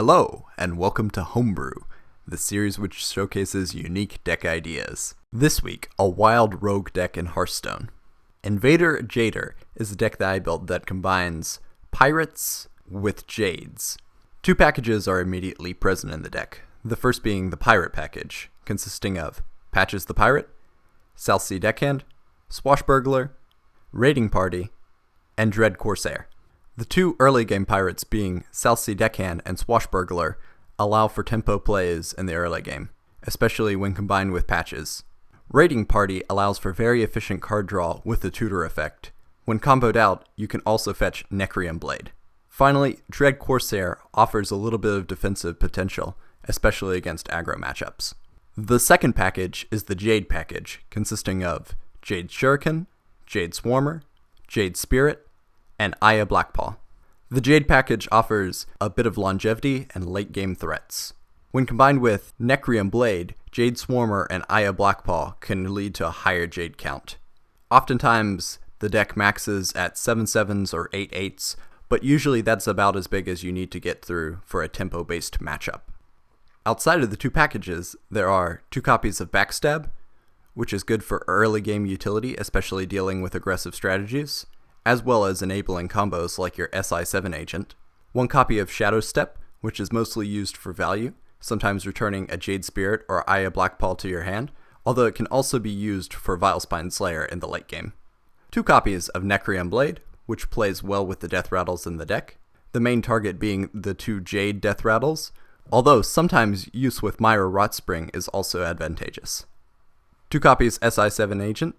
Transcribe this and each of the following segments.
Hello, and welcome to Homebrew, the series which showcases unique deck ideas. This week, a wild rogue deck in Hearthstone. Invader Jader is a deck that I built that combines pirates with jades. Two packages are immediately present in the deck, the first being the pirate package, consisting of Patches the Pirate, South Sea Deckhand, Swashbuckler, Raiding Party, and Dread Corsair. The two early game pirates being South Sea Deckhand and Swashbuckler allow for tempo plays in the early game, especially when combined with Patches. Raiding Party allows for very efficient card draw with the tutor effect. When comboed out, you can also fetch Necrium Blade. Finally, Dread Corsair offers a little bit of defensive potential, especially against aggro matchups. The second package is the Jade package, consisting of Jade Shuriken, Jade Swarmer, Jade Spirit, and Aya Blackpaw. The Jade package offers a bit of longevity and late game threats. When combined with Necrium Blade, Jade Swarmer and Aya Blackpaw can lead to a higher Jade count. Oftentimes, the deck maxes at 7/7s or 8/8s, but usually that's about as big as you need to get through for a tempo-based matchup. Outside of the two packages, there are two copies of Backstab, which is good for early game utility, especially dealing with aggressive strategies, as well as enabling combos like your SI7 agent. One copy of Shadow Step, which is mostly used for value, sometimes returning a Jade Spirit or Aya Blackpaw to your hand, although it can also be used for Vilespine Slayer in the late game. Two copies of Necrium Blade, which plays well with the Death Rattles in the deck, the main target being the two Jade Death Rattles, although sometimes use with Myra Rotspring is also advantageous. Two copies SI7 Agent,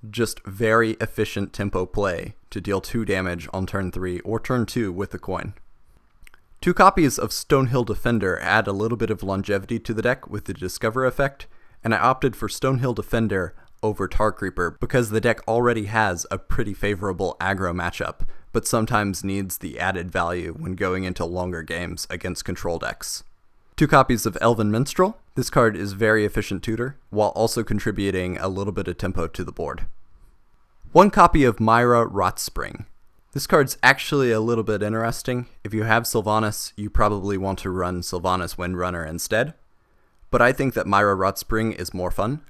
just very efficient tempo play to deal 2 damage on turn 3 or turn 2 with the coin. Two copies of Stonehill Defender add a little bit of longevity to the deck with the Discover effect, and I opted for Stonehill Defender over Tar Creeper because the deck already has a pretty favorable aggro matchup, but sometimes needs the added value when going into longer games against control decks. Two copies of Elven Minstrel. This card is very efficient tutor, while also contributing a little bit of tempo to the board. One copy of Myra Rotspring. This card's actually a little bit interesting. If you have Sylvanas, you probably want to run Sylvanas Windrunner instead, but I think that Myra Rotspring is more fun,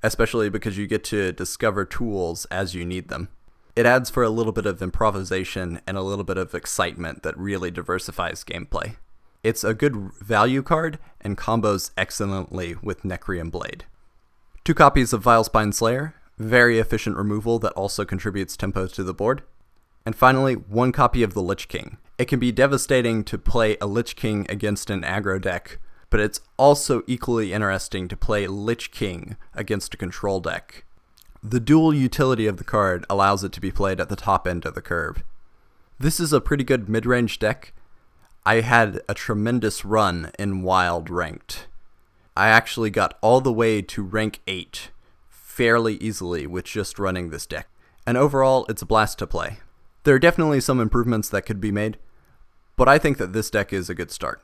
especially because you get to discover tools as you need them. It adds for a little bit of improvisation and a little bit of excitement that really diversifies gameplay. It's a good value card and combos excellently with Necrium Blade. Two copies of Vilespine Slayer, very efficient removal that also contributes tempo to the board. And finally, one copy of the Lich King. It can be devastating to play a Lich King against an aggro deck, but it's also equally interesting to play Lich King against a control deck. The dual utility of the card allows it to be played at the top end of the curve. This is a pretty good mid-range deck. I had a tremendous run in Wild Ranked. I actually got all the way to rank 8 fairly easily with just running this deck, and overall it's a blast to play. There are definitely some improvements that could be made, but I think that this deck is a good start.